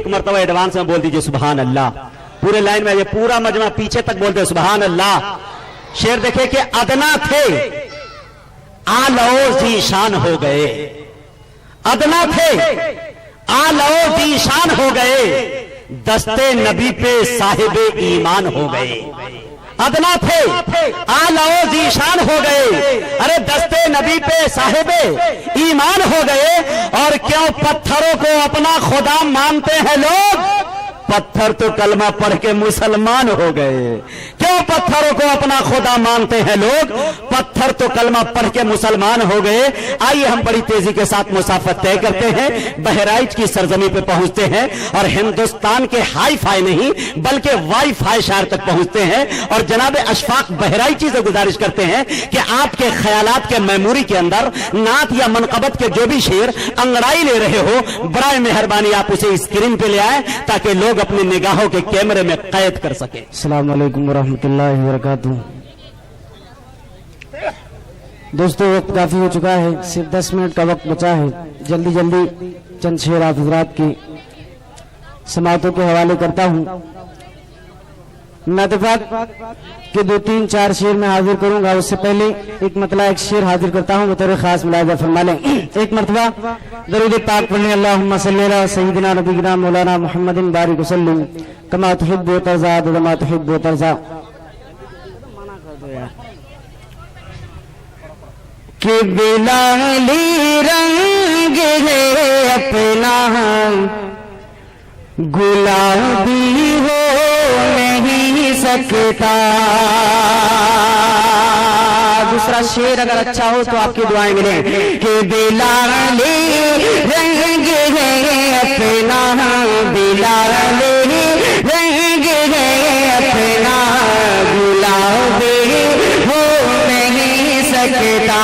एक मरतबा एडवांस में बोल दीजिए सुभान अल्लाह। पूरे लाइन में, ये पूरा मजमा पीछे तक बोलते सुभान अल्लाह। शेर देखे कि अदना थे आलो जीशान हो गए, अदना थे आलो जीशान हो गए, दस्ते नबी पे साहिबे ईमान हो गए। अदना थे आलो जीशान हो गए, अरे दस्ते नबी पे साहिबे ईमान हो गए। और क्यों पत्थरों को अपना खुदा मानते हैं लोग, पत्थर तो कलमा पढ़ के मुसलमान हो गए। क्यों पत्थरों को अपना खुदा मानते हैं लोग, पत्थर तो कलमा पढ़ के मुसलमान हो गए। आइए हम बड़ी तेजी के साथ मुसाफत तय करते हैं, बहराइच की सरजमी पे पहुंचते हैं और हिंदुस्तान के हाई फाई नहीं बल्कि वाई फाई शहर तक पहुंचते हैं। और जनाब अशफाक बहराइची से गुजारिश करते हैं कि आपके ख्यालात के मेमोरी के अंदर नात या मनकबत के जो भी शेर अंगड़ाई ले रहे हो, बड़ा मेहरबानी आप उसे स्क्रीन पे ले आए ताकि लोग अपनी निगाहों के कैमरे में कैद कर सके। अस्सलाम वालेकुम वरहमतुल्लाहि वबरकातुहू। दोस्तों वक्त काफी हो चुका है, सिर्फ 10 मिनट का वक्त बचा है। जल्दी जल्दी चंद शेर आप हजरात की समातों के हवाले करता हूँ। नातिफात के 2, 3, 4 शेर में हाजिर करूंगा, उससे पहले एक मतला एक शेर हाजिर करता हूँ, बतौर खास मुलाहिजा फरमा लें। एक मरतबा दरूद पाक पढ़ने, अल्लाहुम्मा सल्ली अला सय्यिदिना नबीना मौलाना मुहम्मदिन बारिक वसल्लम कमा तुहिब्बु तर्ज़ा कमा तुहिब्बु तर्ज़ा। कि बिलाली रंग है अपना गुलाबी हो नहीं सकता। दूसरा शेर अगर अच्छा हो तो आपकी दुआएं मिलें। कि बिलाली रंग है अपना, बिलाली रंग है अपना, गुलाबी हो नहीं सकता।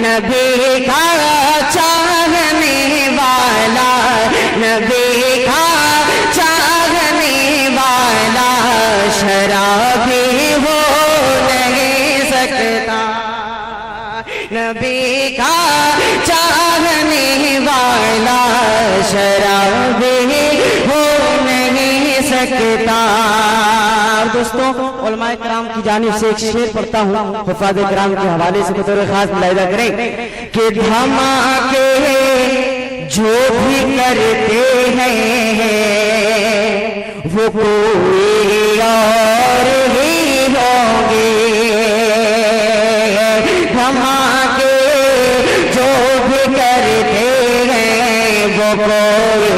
नबी का चाहने वाला, नबी का चाहने वाला शराबी हो नहीं सकता। नबी का चाहने वाला शराबी हो नहीं सकता। दोस्तों उलमाए कराम की जानिब से एक शेर पढ़ता हूँ, हुफ़ाज़े कराम के हवाले से बतौर खास मुलाहिजा करें। कि धमाके जो भी करते हैं वो कोई और ही होंगे। धमाके जो भी करते हैं वो कोई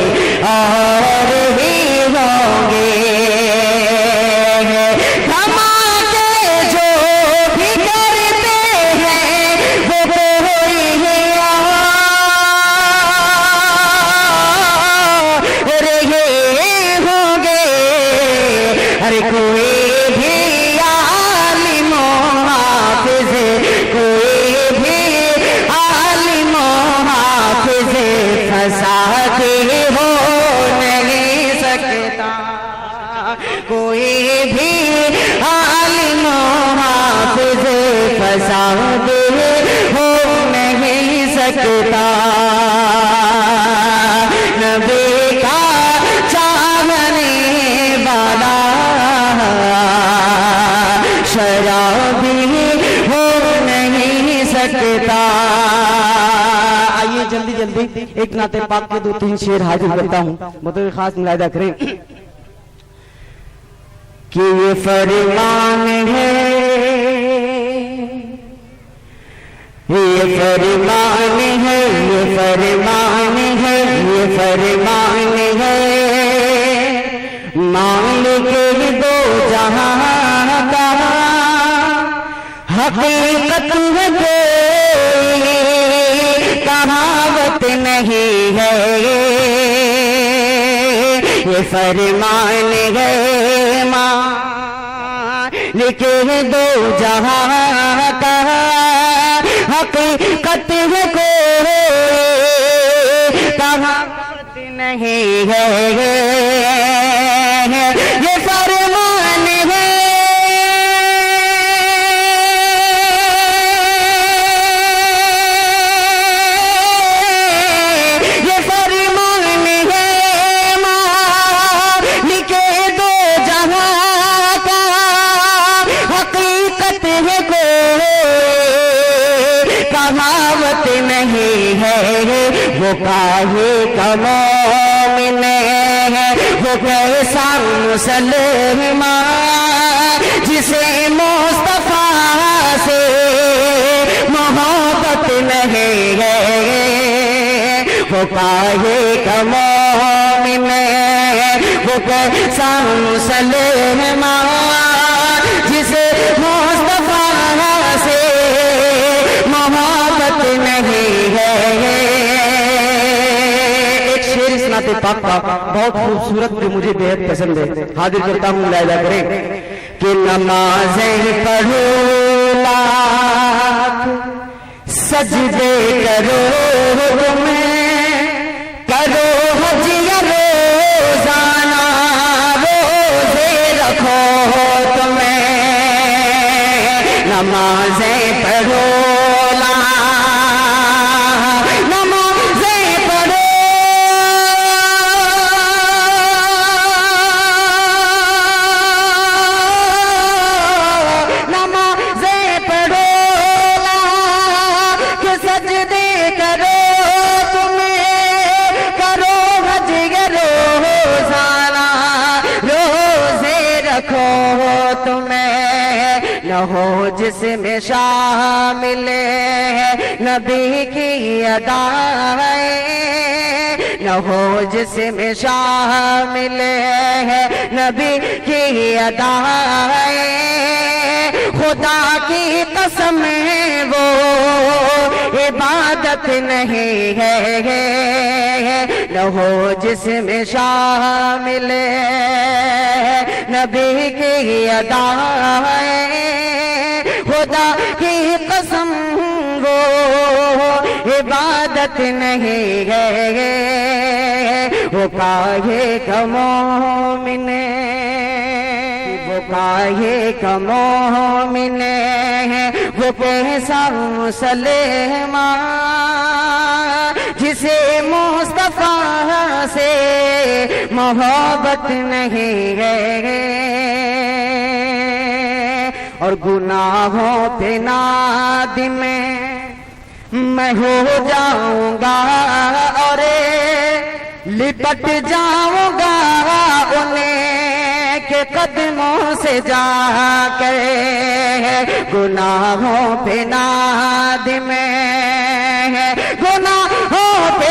और ही होंगे। अरे कोई भी आलिम हाफिज़, कोई भी आलिम हाफिज़ फसाद हो नहीं सकता। कोई भी आलिम हाफिज़ फसाद हो नहीं सकता। नबी का चाहने वाला शराबी हो नहीं सकता। आइए जल्दी जल्दी एक नाते पाक के 2, 3 शेर हाजिर करता हूँ, बतौर खास मुलाहिजा करें। कि ये फरमान है, ये फरमान है, ये फरमान है, ये फरमान है मालिक दो जहां का, हकीकत है कोई कहावत नहीं है। ये फरमान है मालिक दो जहां का, हकीकत है कोई कहावत नहीं है, ये फरमान है, ये फरमान है मालिक दो जहां का, हकीकत है कोई कहावत नहीं है, वो काहे का मोमिन है, वो कैसा मुसलमान जिसे मुस्तफा से मोहब्बत नहीं है, वो काहे का मोमिन है, वो कैसा मुसलमान जिसे मुस्तफा से मोहब्बत नहीं है। नाते पाक का बहुत खूबसूरत जो मुझे बेहद पसंद है, हाजिर करता हूँ, मुलाहिजा करें कि नमाज़ें पढ़ो लाख सजदे करो तुम्हें, करो हज या रोज़ाना रोज़े रखो तुम्हें, नमाज़ें पढ़ो हो जिसमें शामिल है नबी की अदाएं, न हो जिसमें शामिल है नबी की अदाएं, खुदा की कसम वो इबादत नहीं है, न हो जिसमें शामिल है नबी की अदाएं, खुदा की कसम वो इबादत नहीं है, वो काहे का मोमिन, वो काहे का मोमिन है, वो कैसा मुसलमान जिसे मुस्तफा से मोहब्बत नहीं है, और गुनाहों पे नादिम मैं हो जाऊंगा और लिपट जाऊंगा उन्हें के कदमों से जाकर, गुनाहों पे नादिम है, गुनाहों पे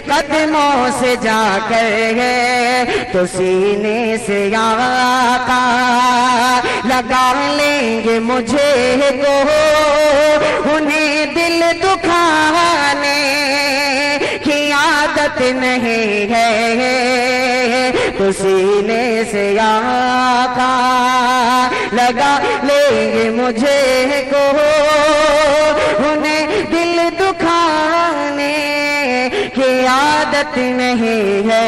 कदमों से जाकर, तो सीने से आका लगा लेंगे मुझे को, उन्हें दिल दुखाने की आदत नहीं है, तो सीने से आका लगा लेंगे मुझे को, उन्हें दिल दुखाने की आदत नहीं है,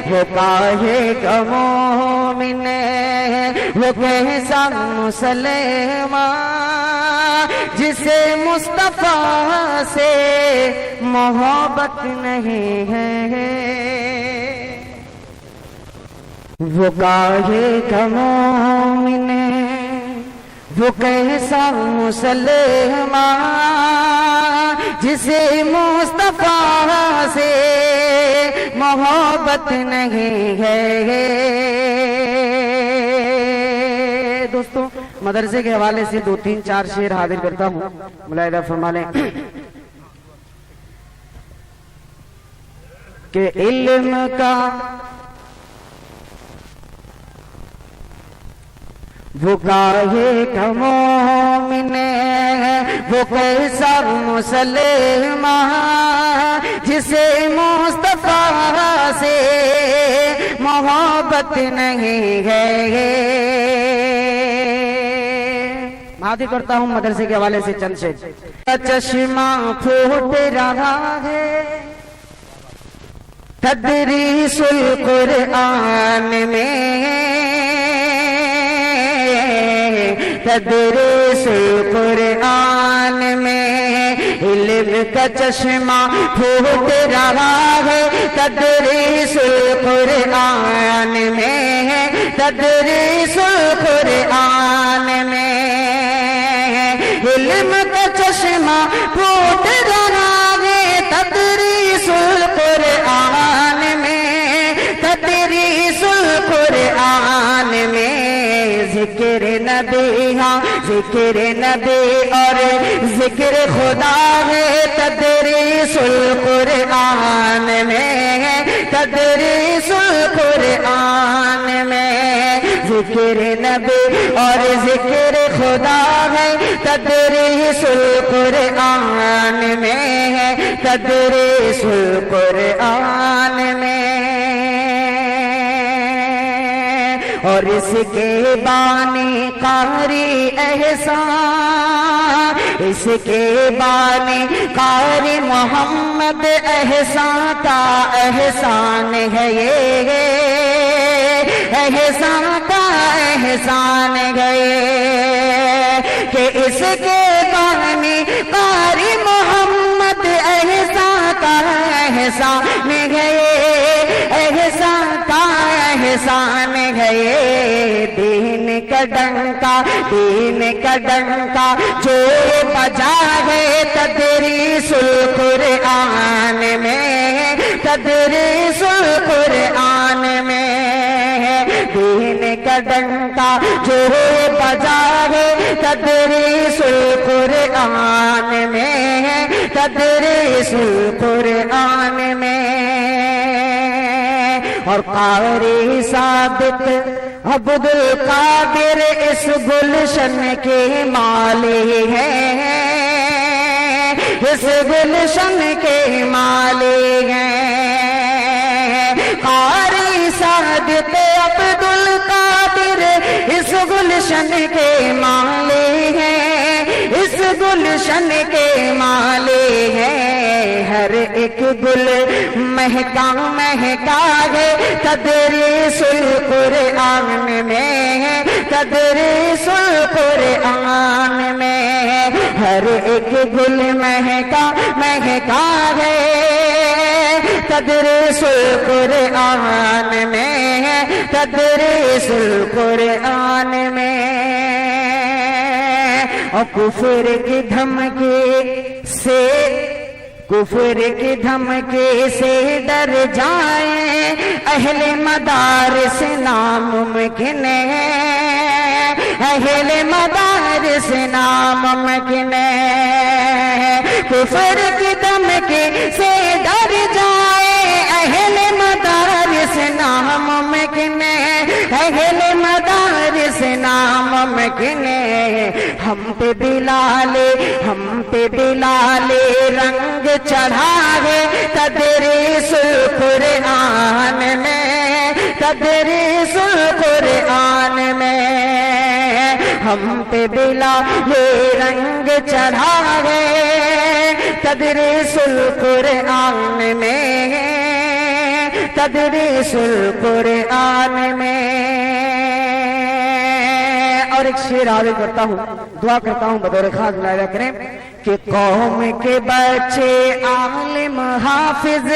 वो काहे का मोमिन है, वो कैसा मुसलमान जिसे मुस्तफा से मोहब्बत नहीं है, वो काहे का मोमिन है, वो कैसा मुसलमान जिसे मुस्तफा से मोहब्बत नहीं है। दोस्तों मदरसे के हवाले से 2-3-4 शेर हाजिर करता हूँ, मुलाहिजा फरमा लें कि इल्म का وہ کاہے کا مومن ہے وہ کیسا مسلمان جسے مصطفیٰ سے محبت نہیں ہے. حاضر کرتا ہوں مدرسے کے حوالے سے چند شعر. چشمہ پھوٹ رہا ہے تدریس القرآن میں تدریس القرآن میں علم کا چشمہ پھوٹ رہا ہے تدریس القرآن میں تدریس القرآن میں علم کا چشمہ پھوٹ رہا ہے تدریس القرآن میں تدریس القرآن میں ذکر نبی ہاں ذکر نبی اور ذکر خدا ہے تدریس القرآن میں تدریس القرآن میں ذکر نبی اور ذکر خدا ہے تدریس القرآن میں تدریس القرآن میں. اور اس کے بانی قاری احسان اس کے بانی قاری محمد احسان کا احسان ہے یہ احسان کا احسان ہے کہ اس کے بانی قاری محمد احسان کا احسان ہے احسان کا احسان ہے. دین کا ڈنکا دین کا ڈنکا جو بجا ہے تدریس القرآن میں تدریس القرآن میں دین کا ڈنکا جو بجا ہے تدریس القرآن میں تدریس القرآن میں. اور قاری ثابت عبد القادر اس گلشن کے مالی ہیں اس گلشن کے مالی ہیں. قاری ثابت عبد القادر اس گلشن کے مالی ہیں اس گلشن کے مالی ہیں. ہر ایک گل مہکا مہکا ہے تدریس القرآن میں تدریس القرآن میں. ہر ایک گل مہکا مہکا ہے تدریس القرآن میں تدریس القرآن میں. اور کفر کی دھمکی سے ڈر جائیں اہل مدارس ناممکن ہے اہل مدارس ناممکن ہے. کفر کی دھمکی سے ڈر جائیں اہل مدارس ناممکن ہے اہل مدارس ناممکن ہے. ہم پہ بلال رنگ چڑھا ہے تدریس القرآن میں تدریس القرآن میں. ہم پہ بلال رنگ چڑھا ہے تدریس القرآن میں تدریس القرآن میں. اور ایک شعر عرض کرتا ہوں دعا کرتا ہوں بطور خاص ملاحظہ کریں کہ قوم کے بچے عالم حافظ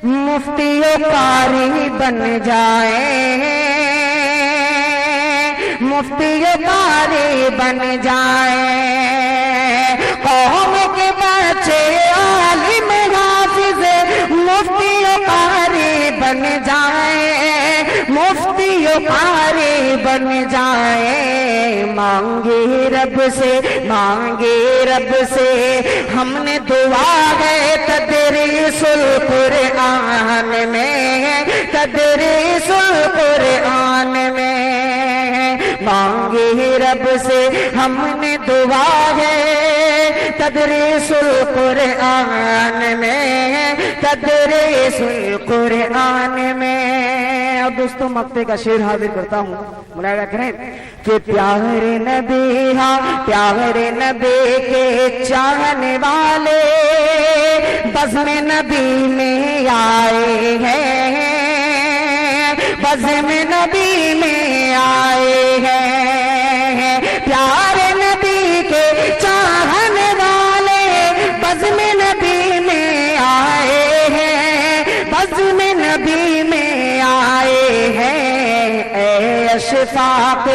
مفتی و قاری بن جائیں مفتی و قاری بن جائیں. قوم کے بچے عالم حافظ مفتی و قاری بن جائیں مفتی و قاری بن جائیں. مانگے رب سے ہم نے دعا ہے تدریس القرآن میں تدریس القرآن میں. مانگی رب سے ہم نے دعا ہے تدریس القرآن میں، تدریس القرآن میں۔ اب دوستوں مقطع کا شعر حاضر کرتا ہوں، ملاحظہ کریں کہ پیارے نبی ہاں پیارے نبی کے چاہنے والے بزم نبی میں آئے ہیں، بزم نبی میں آئے ہیں، پیارے نبی کے چاہنے والے بزم نبی میں آئے ہیں، بزم نبی میں آئے ہیں۔ اے اشفاق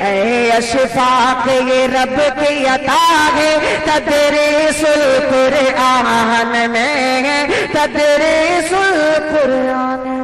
اے اشفاق یہ رب کی عطا ہے تدریس القرآن میں، تدریس القرآن